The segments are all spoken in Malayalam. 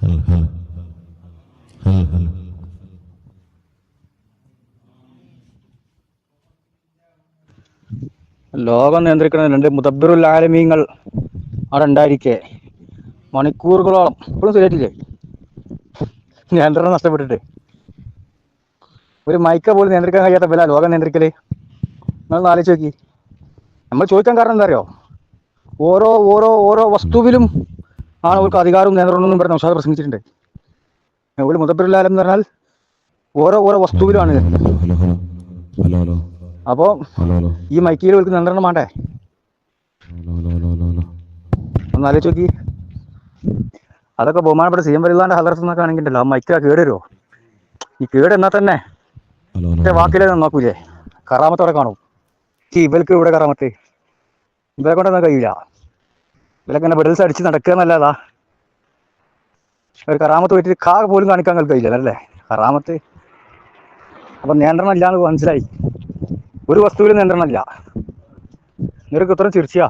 ഹൽ ഹൽ ഹൽ ഹൽ. ലോകം നിയന്ത്രിക്കുന്ന രണ്ട് മുദബ്ബിറുൽ ആലമീങ്ങൾ അവിടെ ഉണ്ടായിരിക്കെ മണിക്കൂറുകളോളം ഇപ്പോഴും ശരിയായിട്ടില്ലേ നിയന്ത്രണം നഷ്ടപ്പെട്ടിട്ട് ഒരു മൈക്ക പോലും നിയന്ത്രിക്കാൻ കഴിയാത്ത വില ലോകം നിയന്ത്രിക്കല്. നിങ്ങളൊന്ന് ആലോചിച്ച് നോക്കി. നമ്മൾ ചോദിക്കാൻ കാരണം എന്താ അറിയോ? ഓരോ ഓരോ ഓരോ വസ്തുവിലും ആണ് അവർക്ക് അധികാരവും നിയന്ത്രണവും എന്നും പറഞ്ഞ നൗഷാദ് പ്രസംഗിച്ചിട്ടുണ്ട്. ഒരു മുദബ്ബിറുൽ ആലം എന്ന് പറഞ്ഞാൽ ഓരോ ഓരോ ഹലോ വസ്തുവിലാണ്. Hello hello hello hello hello hello അപ്പോൾ ഹലോ ഹലോ ഈ മൈക്കിൽ അവർക്ക് നിയന്ത്രണം വേണ്ടേ? Hello hello hello hello hello. ഒന്ന് ആലോചിച്ച് നോക്കി. അതൊക്കെ ബഹുമാനപ്പെട്ട സി എം വലിദാന്റെ ഹദറത്ത് നിന്നൊക്കെ ആണെങ്കിൽ ഉണ്ടല്ലോ, ആ മൈക്ക് കേട് വരുമോ? ഈ കേട് എന്നാൽ തന്നെ ഹലോ ഹലോ ഹലോ. വാക്കിലേ നോക്കൂലേ, കറാമത്തോടെ കാണും. ഇവർക്ക് ഇവിടെ കറാമത്ത് ഇവരെ കൊണ്ടൊന്നും കഴിയില്ല. ഇവരൊക്കെ ഇങ്ങനെ ബെഡിൽസ് അടിച്ച് നടക്കുക എന്നല്ലാതാ ഒരു കറാമത്ത് പറ്റി കാ പോലും കാണിക്കാൻ കഴിയില്ല അല്ലേ കറാമത്ത്. അപ്പം നിയന്ത്രണം ഇല്ലാന്ന് മനസ്സിലായി. ഒരു വസ്തുവിലും നിയന്ത്രണം ഇല്ല. ഇവർക്ക് ഇത്രയും ചിരിച്ചാ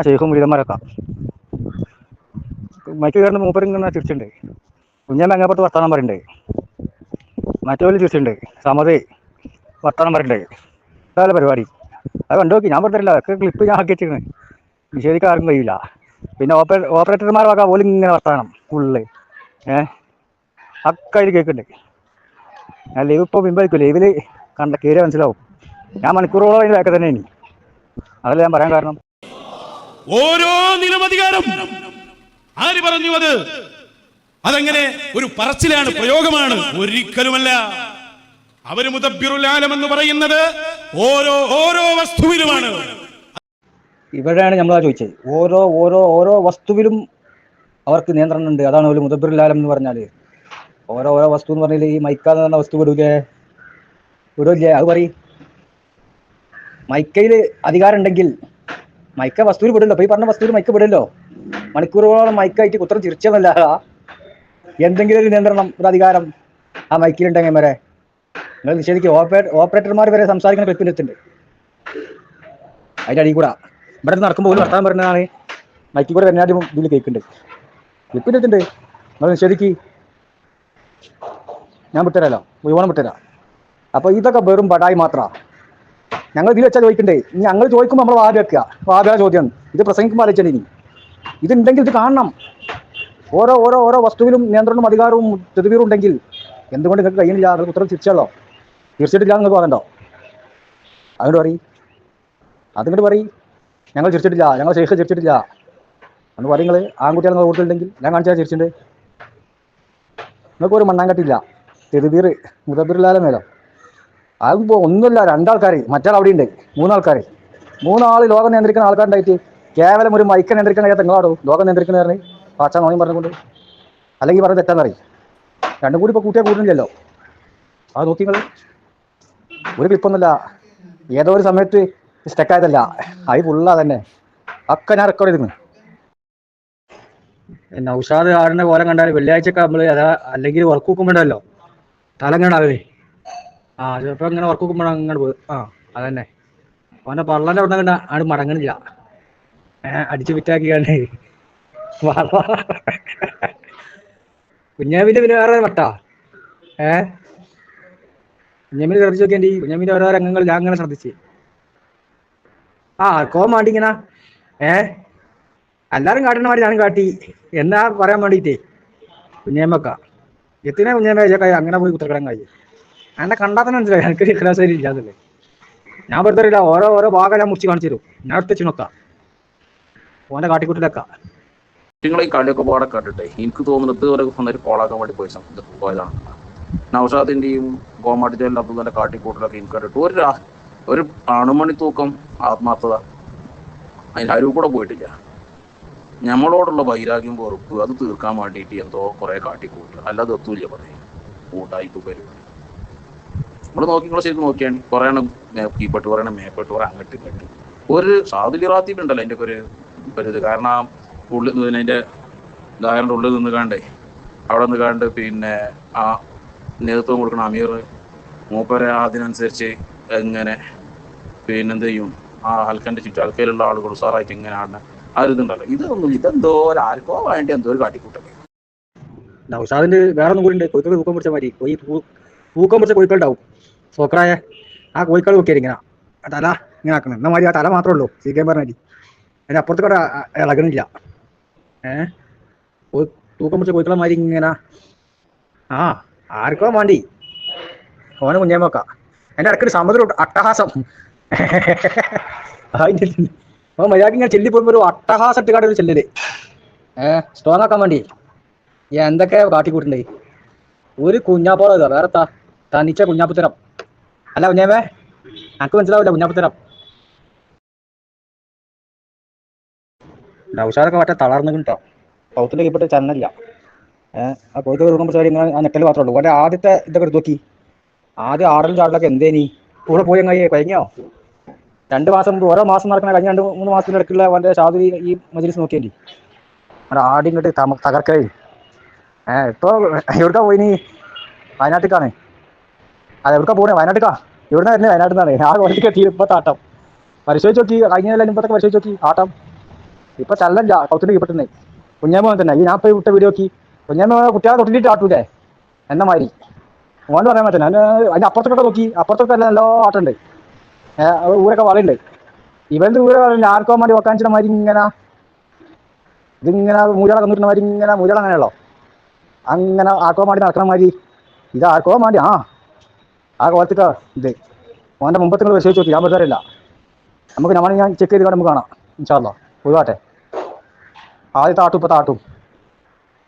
ഷെയ്ഖും മുരീദന്മാരൊക്കെ മൈക്ക് കയറുന്ന മൂപ്പരും ഇങ്ങനെ ചിരിച്ചിട്ടുണ്ട്. കുഞ്ഞാൻ അങ്ങപ്പുറത്ത് വർത്താനം പറയണ്ടേ, മറ്റവര് ചിരിച്ചിട്ടുണ്ട്. സമതേ വർത്താനം പറയണ്ടേ, അതല്ല പരിപാടി. അത് കണ്ടു നോക്കി. ഞാൻ പറഞ്ഞില്ല, ഒക്കെ ക്ലിപ്പ് ഞാൻ ആക്കി വെച്ചിരുന്നു. നിഷേധിക്കാൻ ആർക്കും കഴിയില്ല. പിന്നെ ഓപ്പറേറ്റർമാരൊക്കെ പോലും ഇങ്ങനെ വർത്താനം ഫുള്ള് അക്കാര്യം കേൾക്കുന്നുണ്ട്. ഞാൻ ലൈവ് ഇപ്പോൾ ബിംബായിരിക്കും. ലൈവില് കണ്ട കയറിയാൽ മനസ്സിലാവും. ഞാൻ മണിക്കൂറോളം അതിൻ്റെ ബാക്കിൽ തന്നെ ഇനി. അതല്ല ഞാൻ പറയാൻ കാരണം. ഓരോ നിലമധികാരം ആര് പറഞ്ഞു? അതെങ്ങനെ ഒരു പറച്ചിലാണ്, പ്രയോഗമാണ്? ഒരിക്കലുമല്ല. അവര് മുദബ്ബിറുൽ ആലം എന്ന് പറയുന്നത് ഓരോ ഓരോ വസ്തുവിലുമാണ്. ഇവിടെയാണ് നമ്മളാ ചോദിച്ചത്. ഓരോ ഓരോ ഓരോ വസ്തുവിലും അവർക്ക് നിയന്ത്രണം ഉണ്ട്. അതാണ് ഒരു മുദബ്ബിറുൽ ആലം എന്ന് പറഞ്ഞാൽ. ഓരോ ഓരോ വസ്തു എന്ന് പറഞ്ഞാൽ ഈ മൈക്കാന്ന് പറഞ്ഞ വസ്തു വിടൂലേ? അത് പറയും. മൈക്കയിൽ അധികാരം ഉണ്ടെങ്കിൽ മൈക്ക വസ്തുവിൽ വിടല്ലോ. ഇപ്പൊ ഈ പറഞ്ഞ വസ്തുവിൽ മൈക്ക് വിടല്ലോ. മണിക്കൂറുകളോളം മൈക്കായിട്ട് കുത്രം ചിരിച്ചതല്ല, എന്തെങ്കിലും ഒരു നിയന്ത്രണം, ഒരു അധികാരം ആ മൈക്കിലുണ്ടെങ്കിൽ വരെ നിങ്ങൾ നിഷേധിക്കുക. ഓപ്പറേറ്റർമാർ വരെ സംസാരിക്കുന്ന ക്ലിപ്പിലെത്തുന്നുണ്ട്. അതിൻ്റെ അടിയിൽ കൂടെ ഇവിടെ നടക്കുമ്പോൾ ഒരു വർത്താനം പറഞ്ഞതാണ് മൈക്കിൽ കൂടെ വരുന്നാദ്യം ഇതിൽ കേൾക്കുന്നുണ്ട്. ക്ലിപ്പിലെത്തുന്നുണ്ട്. നിങ്ങൾ നിഷേധിക്കുക. ഞാൻ വിട്ടുതരാമല്ലോ, മുഴുവനും വിട്ടുതരാം. അപ്പോൾ ഇതൊക്കെ വെറും ബടായി മാത്രമാണ്. ഞങ്ങൾ ഇതിൽ വെച്ചാൽ ചോദിക്കണ്ടേ? ഇനി ഞങ്ങൾ ചോദിക്കുമ്പോൾ നമ്മൾ വാദം വെക്കുക. വാദ ചോദ്യം ഇത് പ്രസംഗിക്കുമ്പോൾ ആലോചിച്ചാൽ ഇനി ഇതുണ്ടെങ്കിൽ ഇത് കാണണം. ഓരോ ഓരോ ഓരോ വസ്തുവിലും നിയന്ത്രണവും അധികാരവും തെതുവീറും ഉണ്ടെങ്കിൽ എന്തുകൊണ്ട് നിങ്ങൾക്ക് കഴിയുന്നില്ല? നിങ്ങൾ ഉത്തരം തിരിച്ചല്ലോ. തീർച്ചയായിട്ടില്ല നിങ്ങൾക്ക് പറയണ്ടോ? അതുകൊണ്ട് പറയും, അതുകൊണ്ട് പറയും ഞങ്ങൾ ചിരിച്ചിട്ടില്ല, ഞങ്ങൾ ശേഖ ചിരിച്ചിട്ടില്ല എന്ന് പറയും. നിങ്ങൾ ആൺകുട്ടികൾ നിങ്ങൾ കൂടുതലുണ്ടെങ്കിൽ ഞാൻ കാണിച്ചാൽ ചിരിച്ചിട്ടുണ്ട്. നിങ്ങൾക്ക് ഒരു മണ്ണാങ്കട്ടില്ല. തെതുവീർ മുദബ്ബിറുൽ മേലോ അതിപ്പോൾ ഒന്നുമില്ല. രണ്ടാൾക്കാർ മറ്റാൾ അവിടെ ഉണ്ട്. മൂന്നാൾക്കാർ, മൂന്നാൾ ലോകം നിയന്ത്രിക്കുന്ന ആൾക്കാരുണ്ടായിട്ട് കേവലം ഒരു മൈക്ക് നിയന്ത്രിക്കാൻ കഴിയാത്ത നിങ്ങളാടോ ലോകം നിയന്ത്രിക്കുന്ന പറഞ്ഞ് പാച്ച നോയും പറഞ്ഞുകൊണ്ട്. അല്ലെങ്കിൽ പറഞ്ഞ് തെറ്റാന്നറിയും. രണ്ടും കൂടി ഇപ്പോൾ കൂട്ടിയാൽ കൂടുന്നില്ലല്ലോ. അത് നോക്കി നിങ്ങൾ. ഒരു ക്ലിപ്പൊന്നുമില്ല, ഏതോ ഒരു സമയത്ത് സ്റ്റക്കായതല്ല, അത് ഫുള്ളാ തന്നെ. ഒക്കെ ഞാൻ റെക്കോർഡ് ചെയ്തിരുന്നു. നൗഷാദ് ആടിനെ കോലം കണ്ടാൽ വെള്ളിയാഴ്ചയൊക്കെ നമ്മൾ അതാ അല്ലെങ്കിൽ വർക്ക് നോക്കുമ്പോഴല്ലോ തലങ്ങാണാവേ. ചിലപ്പോൾ ഇങ്ങനെ വർക്ക് നോക്കുമ്പോൾ അങ്ങോട്ട് പോയി. അതന്നെ അവൻ്റെ പള്ളൻ്റെ അവിടെ കണ്ട ആട് മടങ്ങണില്ല. അടിച്ചു വിറ്റാക്കിയാണ് കുഞ്ഞാമിൻ്റെ പിന്നെ വേറെ വട്ടാ. കുഞ്ഞാമിനെ ശ്രദ്ധിച്ച് നോക്കിയാൽ കുഞ്ഞാമിൻ്റെ ഓരോ രംഗങ്ങൾ ഞാൻ അങ്ങനെ ശ്രദ്ധിച്ച് കോം മാണ്ടിങ്ങനെ എല്ലാവരും കാട്ടുന്ന മാതിരി ഞാനും കാട്ടി എന്നാ പറയാൻ വേണ്ടിയിട്ടേ. കുഞ്ഞേമ്മക്ക എത്തിനാ കുഞ്ഞേമ്മ അങ്ങനെ പോയി കുത്തക്കിടാൻ കഴിയും. എന്നെ കണ്ടാൽ തന്നെ മനസ്സിലായി എനിക്ക് ഇഖ്ലാസ് ഇല്ലാതല്ലേ. ഞാൻ വെറുതെ അറിയില്ല. ഓരോ ഓരോ ഭാഗം ഞാൻ മുറിച്ച് കാണിച്ചു തരും. ഞാൻ എടുത്ത് നോക്കാം ഓൻ്റെ കാട്ടിക്കൂട്ടിലൊക്കെ. നിങ്ങൾ ഈ കളിയൊക്കെ പാടെ കണ്ടിട്ടേ എനിക്ക് തോന്നുന്നത് ഒരു കോളാക്കാൻ വേണ്ടി പോയതാണ്. നൗഷാദിന്റെയും ഗോമാട്ടിന്റെ അബ്ദുള്ളന്റെ കാട്ടിക്കൂട്ടിലൊക്കെ എനിക്ക് കണ്ടിട്ട് ഒരു അണുമണി തൂക്കം ആത്മാർത്ഥത അതിൻ്റെ അരുവ് കൂടെ പോയിട്ടില്ല. നമ്മളോടുള്ള വൈരാഗ്യം വെറുപ്പ് അത് തീർക്കാൻ വേണ്ടിയിട്ട് എന്തോ കുറെ കാട്ടിക്കൂട്ടുക, അല്ലാതെ എത്തൂല്ല. പറയും കൂട്ടായിട്ട് പരിപാടി നിങ്ങൾ ശരിക്കും നോക്കിയാണ് കുറെ കീപ്പെട്ട് കുറെ മേപ്പെട്ട് കുറെ അങ്ങോട്ട് ഇങ്ങോട്ട് ഒരു സാധുലി റാത്തീബ് ഉണ്ടല്ലോ അതിൻ്റെ ഒരു ഇത്. കാരണം ഉള്ളിൽ അതിൻ്റെ ദായറിൻ്റെ ഉള്ളിൽ നിന്ന് കാണ്ടേ അവിടെ നിന്ന് കാണ്ട് പിന്നെ ആ നേതൃത്വം കൊടുക്കണം അമീർ മൂപ്പരെ അതിനനുസരിച്ച് എങ്ങനെ പിന്നെന്ത് ചെയ്യും ആ ഹൽക്കൻ്റെ ചുറ്റും ഹൽക്കയിലുള്ള ആളുകൾ ഉസാറായിട്ട് ഇങ്ങനെ ആടുന്ന ആ ഒരു ഇതുണ്ടല്ലോ. ഇതൊന്നും ഇതെന്തോ ആർക്കോ വേണ്ടി എന്തോ ഒരു കാട്ടിക്കൂട്ടൊക്കെ. നൗഷാദിന്റെ വേറെ ഒന്നും കൂടി ഉണ്ട്. കോഴിക്കൾ തൂക്കം പിടിച്ച മാതിരി തൂക്കം പിടിച്ച കോഴിക്കളുണ്ടാവും സോക്കറായ ആ കോഴിക്കൾ നോക്കിയാൽ ഇങ്ങനെ തല ഇങ്ങനെ ആക്കണം. എന്നാ മാതിരി ആ തല മാത്രമേ ഉള്ളൂ CK പറഞ്ഞാൽ. അതിന് അപ്പുറത്ത് കൂടെ ഇളകണില്ല. തൂക്കം പിടിച്ച കോഴിക്കളെ മാതിരി ഇങ്ങനെ ആർക്കോ വേണ്ടി ഓനെ കുഞ്ഞാൻ വെക്കാം. എൻ്റെ ഇടയ്ക്കൊരു സമുദ്രം അട്ടഹാസം അപ്പോൾ മര്യാദക്ക് ഇങ്ങനെ ചെല്ലി പോകുമ്പോൾ ഒരു അട്ടഹാസം ഇട്ടുകാട് ഒരു ചെല്ലല് സ്ട്രോങ് ആക്കാൻ വേണ്ടി എന്തൊക്കെ കാട്ടിക്കൂട്ടുണ്ടേ. ഒരു കുഞ്ഞാപ്പോള ഇതാ വേറെ തനിച്ച കുഞ്ഞാപ്പുത്തരം അല്ല കുഞ്ഞാമേ, എനിക്ക് മനസ്സിലാവില്ല കുഞ്ഞാപ്പുത്തരം. ഡൗഷാറൊക്കെ മറ്റേ തളർന്നു കിട്ടോ പൗത്തിന്റെ കീപ്പിട്ട് ചന്നല്ല. ആ കോഴിക്കോട് കൊടുക്കുമ്പോൾ ഇങ്ങനെ ആ നെക്കൽ മാത്രമേ ഉള്ളൂ. ഓൻ്റെ ആദ്യത്തെ ഇതൊക്കെ എടുത്ത് നോക്കി. ആദ്യം ആടലും ചാടലൊക്കെ എന്തേനി കൂടെ പോയി കഴിഞ്ഞോ 2 മാസം മുമ്പ് ഓരോ മാസം നടക്കുന്ന കഴിഞ്ഞ 2-3 മാസത്തിൻ്റെ ഇടയ്ക്കുള്ള അവൻ്റെ ഷാദുരി ഈ മജ്‌ലിസ് നോക്കിയേണ്ടി അവിടെ ആടി ഇങ്ങോട്ട് തകർക്കേ. ഇപ്പോൾ എവിടുക്കാ പോയിനി? വയനാട്ടിലേക്കാണ്. അത് എവിടുക്കാ പോണേ? വയനാട്ടിലേക്കാ. ഇവിടുന്ന് വരുന്നത് വയനാട്ടിൽ നിന്നാണ്. ആ കോളേജിലേക്ക് എത്തി. ഇപ്പോഴത്തെ ആട്ടം പരിശോധിച്ച് നോക്കി. കഴിഞ്ഞ ഇപ്പോഴത്തെ പരിശോധിച്ച് നോക്കി ആട്ടം. ഇപ്പൊ ചല്ലല്ല കൗത്തിന്റെ കീപ്പിട്ടുന്നേ. കുഞ്ഞാമ്മ തന്നെ ഈ ഞാൻ ഇപ്പോൾ വിട്ട വീഡിയോ നോക്കി. കുഞ്ഞാമ്മ കുട്ടികളെ തൊട്ടിട്ട് ആട്ടൂലേ എന്ന മാതിരി ഓണ്ട് പറയാൻ പറ്റില്ല. അതിന് അപ്പുറത്തൊക്കെ നോക്കി. അപ്പുറത്തൊക്കെ എല്ലാം നല്ല ആട്ടുണ്ട്. ഊരൊക്കെ വളയുണ്ട്. ഇവന്റെ ഊരെ വളയില്ല. ആർക്കോ വേണ്ടി വെക്കാൻച്ചിട്ട് മാതിരി ഇങ്ങനെ ഇതിങ്ങനെ മൂലകളെ തന്നിട്ടുന്ന മാതിരി ഇങ്ങനെ മൂലകൾ അങ്ങനെയുള്ളോ അങ്ങനെ ആർക്കോ വേണ്ടി നടക്കണ മാതിരി ഇത് ആർക്കോ വേണ്ടി ആ കോലത്തൊക്കെ ഇത് ഓൻ്റെ മുമ്പത്തെ നിങ്ങൾ വിശ്വസിച്ച് നോക്കി. ഞാൻ പറ്റാറില്ല. നമുക്ക് ഞാൻ ചെക്ക് ചെയ്ത് നമുക്ക് കാണാം. ഇൻഷാ അല്ലാഹ്. ഒഴിവാട്ടെ ആദ്യത്തെ ആട്ടും ഇപ്പത്തെ ആട്ടും